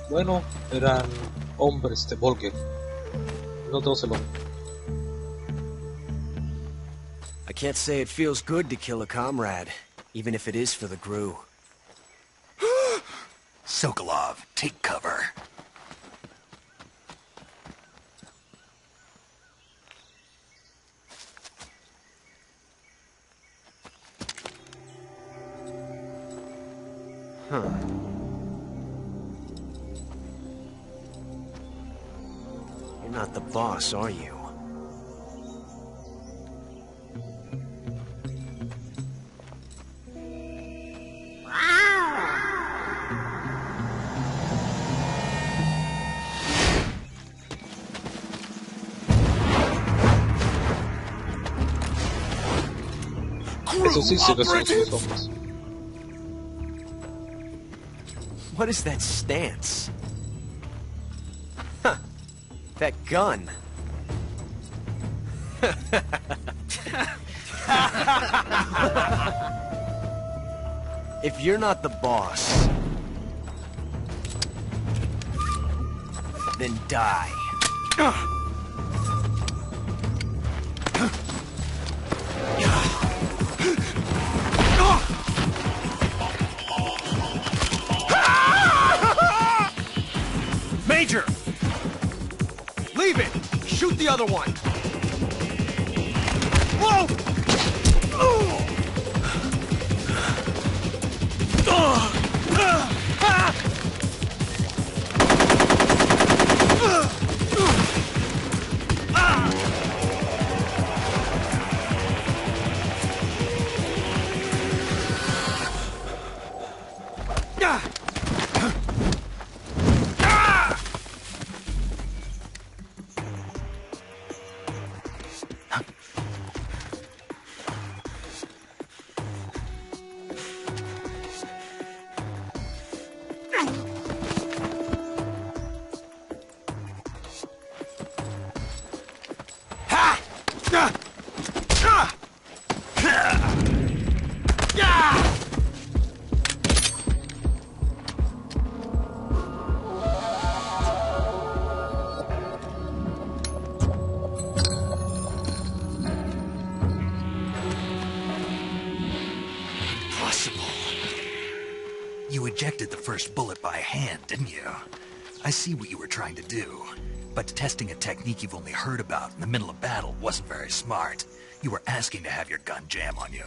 Bueno, eran hombres de Volker. No todos se lo... I can't say it feels good to kill a comrade, even if it is for the GRU. Sokolov, take cover. Huh. You're not the boss, are you? Eso sí, sí que son los hombres. What is that stance? Huh. That gun. If you're not the boss, then die. Major! Leave it! Shoot the other one! Whoa! You ejected the first bullet by hand, didn't you? I see what you were trying to do. But testing a technique you've only heard about in the middle of battle wasn't very smart. You were asking to have your gun jam on you.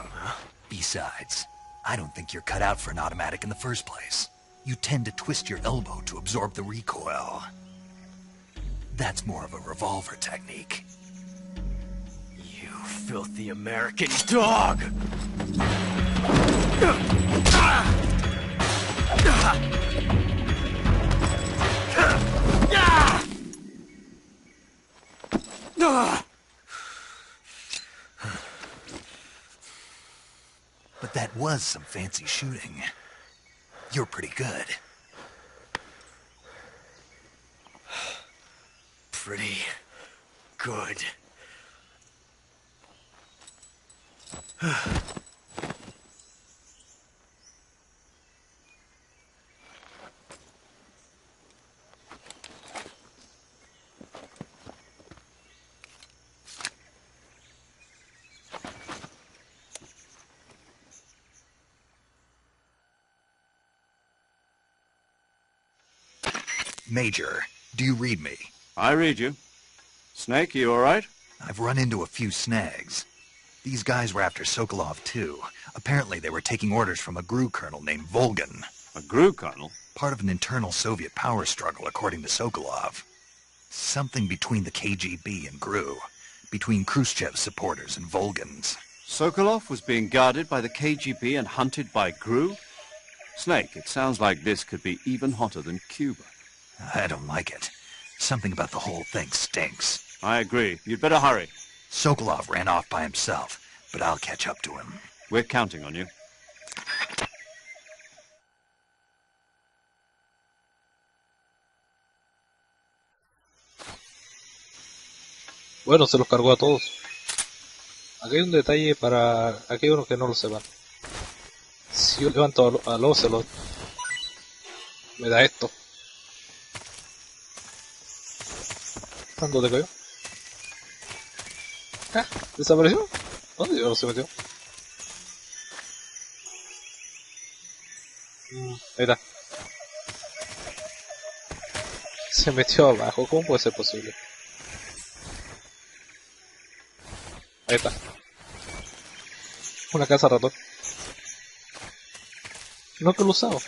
Besides, I don't think you're cut out for an automatic in the first place. You tend to twist your elbow to absorb the recoil. That's more of a revolver technique. You filthy American dog! But that was some fancy shooting. You're pretty good. Pretty good. Major, do you read me? I read you. Snake, you all right? I've run into a few snags. These guys were after Sokolov, too. Apparently they were taking orders from a GRU colonel named Volgan. A GRU colonel? Part of an internal Soviet power struggle, according to Sokolov. Something between the KGB and GRU. Between Khrushchev's supporters and Volgan's. Sokolov was being guarded by the KGB and hunted by GRU? Snake, it sounds like this could be even hotter than Cuba. I don't like it. Something about the whole thing stinks. I agree. You'd better hurry. Sokolov ran off by himself, but I'll catch up to him. We're counting on you. Bueno, se los cargó a todos. Aquí hay un detalle para aquellos que no lo sepan. Si yo levanto al Ocelot, me da esto. ¿Dónde cayó? ¿Ah? ¿Desapareció? ¿Dónde no se metió? Ahí está. Se metió abajo, ¿cómo puede ser posible? Ahí está. Una casa ratón. No que lo usaba,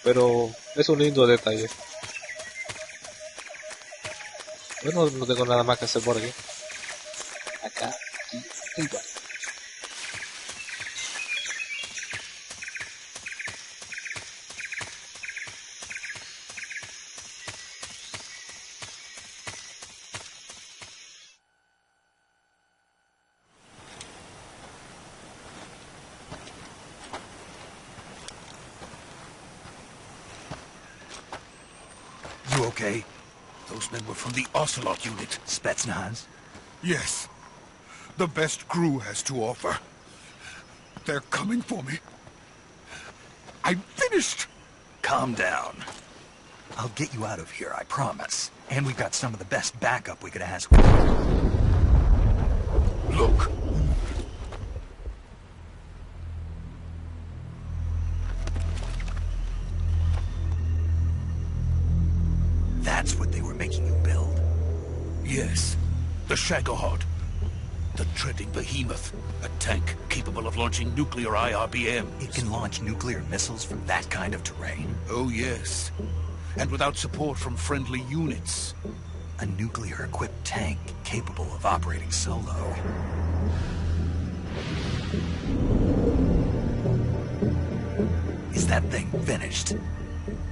pero es un lindo detalle. Bueno, no tengo nada más que hacer por aquí. Acá, aquí, igual. You okay? Those men were from the Ocelot unit. Spetsnaz? Yes. The best GRU has to offer. They're coming for me. I'm finished! Calm down. I'll get you out of here, I promise. And we've got some of the best backup we could ask for. Look. That's what they were making you build? Yes, the Shagohod. The treading behemoth. A tank capable of launching nuclear IRBM. It can launch nuclear missiles from that kind of terrain? Oh yes. And without support from friendly units. A nuclear-equipped tank capable of operating solo. Is that thing finished?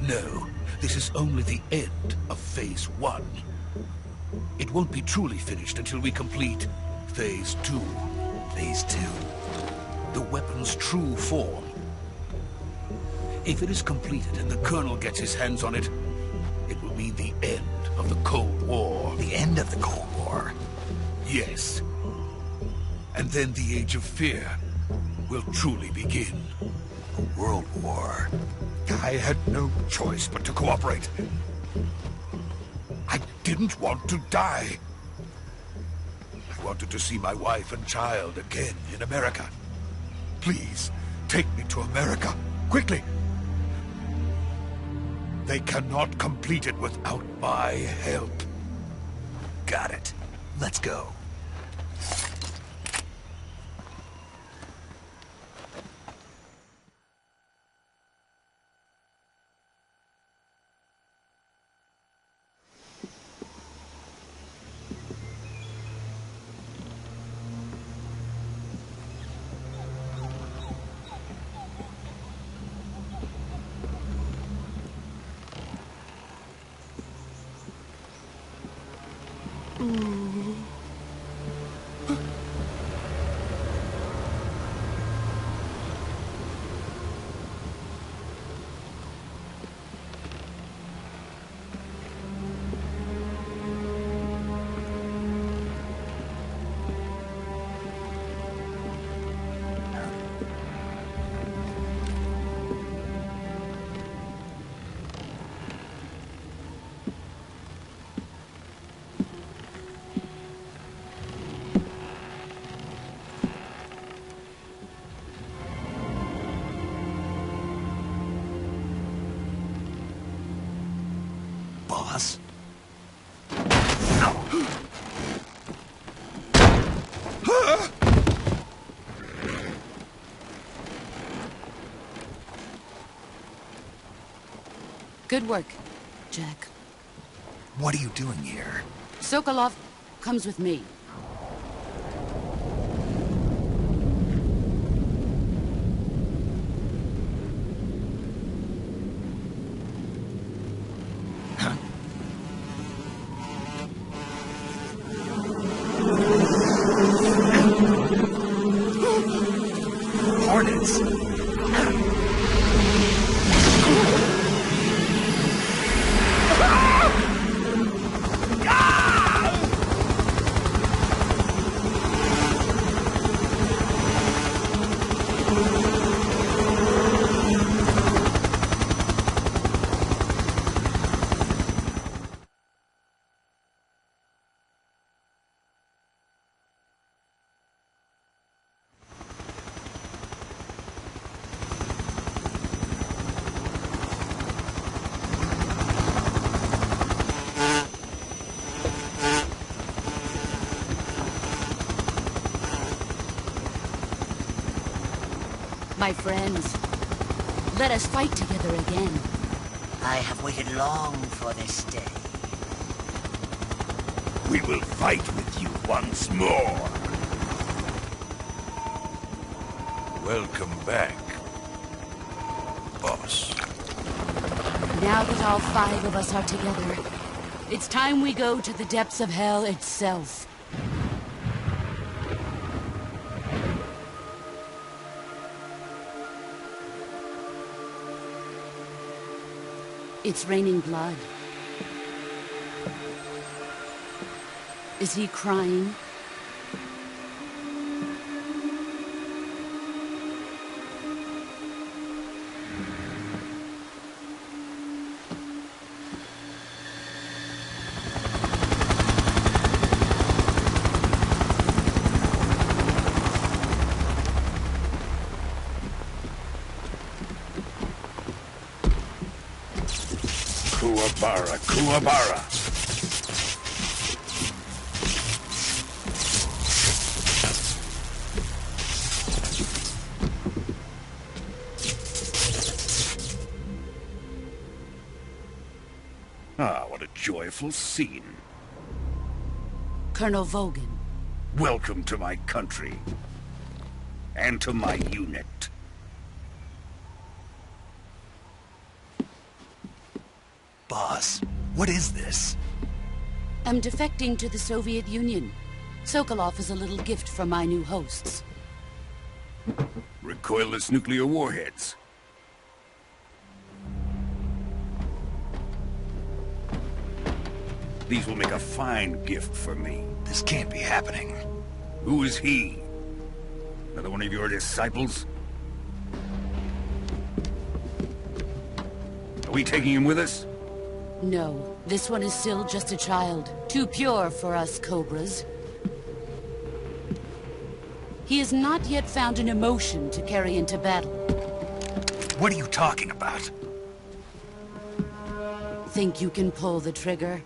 No, this is only the end of Phase 1. It won't be truly finished until we complete Phase 2. Phase 2? The weapon's true form. If it is completed and the Colonel gets his hands on it, it will mean the end of the Cold War. The end of the Cold War? Yes. And then the Age of Fear will truly begin. A world war. I had no choice but to cooperate. I didn't want to die. I wanted to see my wife and child again in America. Please, take me to America, quickly. They cannot complete it without my help. Got it. Let's go. Boss? Good work, Jack. What are you doing here? Sokolov comes with me. Hornets! My friends, let us fight together again. I have waited long for this day. We will fight with you once more. Welcome back, boss. Now that all 5 of us are together, it's time we go to the depths of hell itself. It's raining blood. Is he crying? Kuwabara, Kuwabara. Ah, what a joyful scene. Colonel Vogan. Welcome to my country. And to my unit. Boss, what is this? I'm defecting to the Soviet Union. Sokolov is a little gift from my new hosts. Recoilless nuclear warheads. These will make a fine gift for me. This can't be happening. Who is he? Another one of your disciples? Are we taking him with us? No, this one is still just a child. Too pure for us Cobras. He has not yet found an emotion to carry into battle. What are you talking about? Think you can pull the trigger?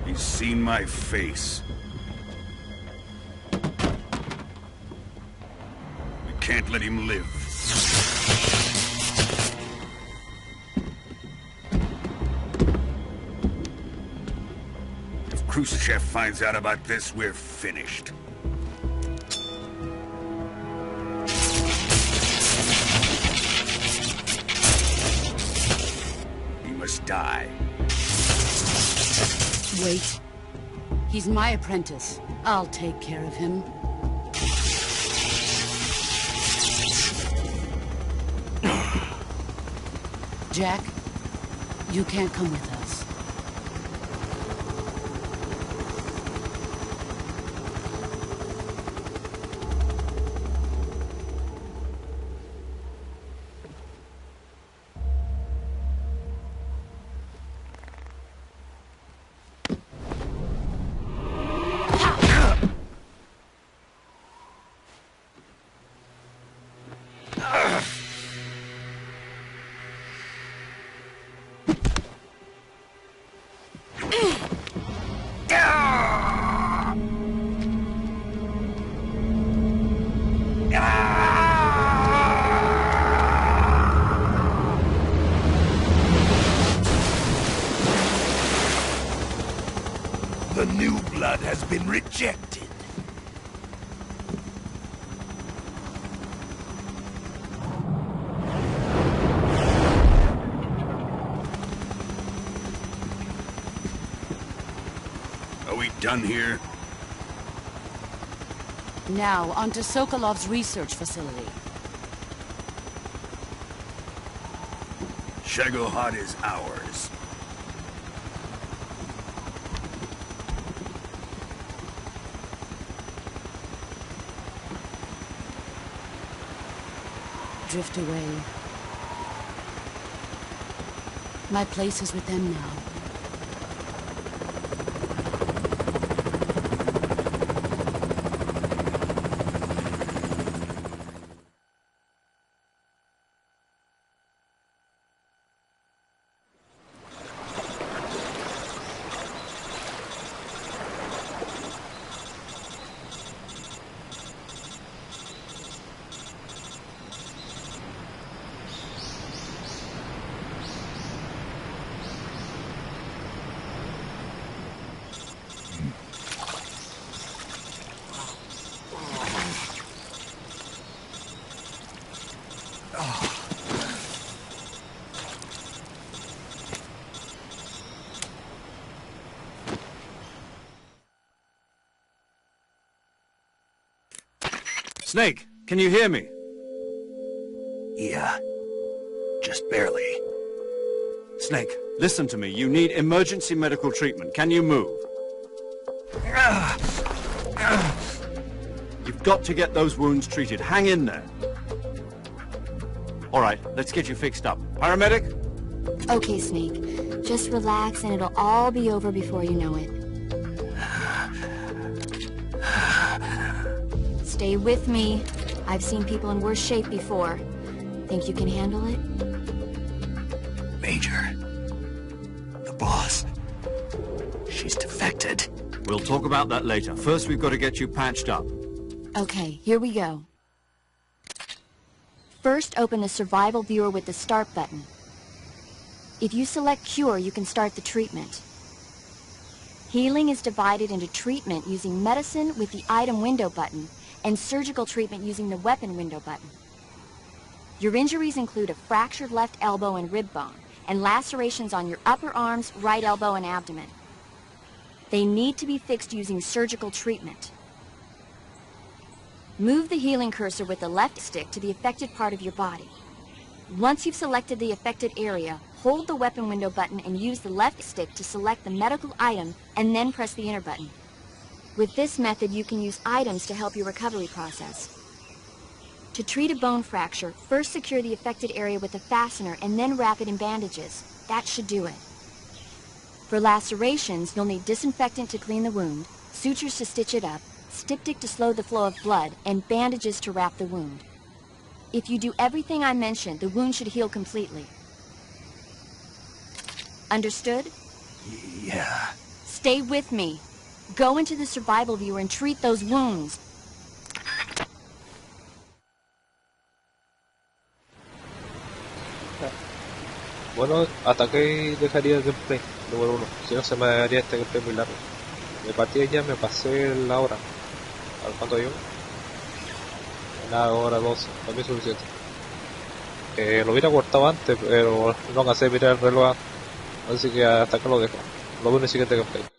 He's seen my face. We can't let him live. If Khrushchev finds out about this, we're finished. He must die. Wait. He's my apprentice. I'll take care of him. Jack, you can't come with us. The new blood has been rejected. Are we done here? Now, onto Sokolov's research facility. Shagohod is ours. Drift away. My place is with them now. Snake, can you hear me? Yeah. Just barely. Snake, listen to me. You need emergency medical treatment. Can you move? You've got to get those wounds treated. Hang in there. All right, let's get you fixed up. Paramedic? Okay, Snake. Just relax and it'll all be over before you know it. Stay with me. I've seen people in worse shape before. Think you can handle it? Major. The boss. She's defected. We'll talk about that later. First, we've got to get you patched up. Okay, here we go. First, open the survival viewer with the start button. If you select cure, you can start the treatment. Healing is divided into treatment using medicine with the item window button and surgical treatment using the weapon window button. Your injuries include a fractured left elbow and rib bone and lacerations on your upper arms, right elbow, and abdomen. They need to be fixed using surgical treatment. Move the healing cursor with the left stick to the affected part of your body. Once you've selected the affected area, hold the weapon window button and use the left stick to select the medical item and then press the enter button. With this method, you can use items to help your recovery process. To treat a bone fracture, first secure the affected area with a fastener and then wrap it in bandages. That should do it. For lacerations, you'll need disinfectant to clean the wound, sutures to stitch it up, styptic to slow the flow of blood, and bandages to wrap the wound. If you do everything I mentioned, the wound should heal completely. Understood? Yeah. Stay with me. Go into the survival viewer and treat those wounds. Bueno, hasta aquí dejaría el gameplay número 1, si no se me haría este gameplay muy largo. Me partí ya, me pasé la hora. A ver cuánto llevo. Una hora 12, también es suficiente. Lo hubiera cortado antes, pero no alcancé a mirar el reloj, así que hasta acá lo dejo. Lo veo en el siguiente gameplay.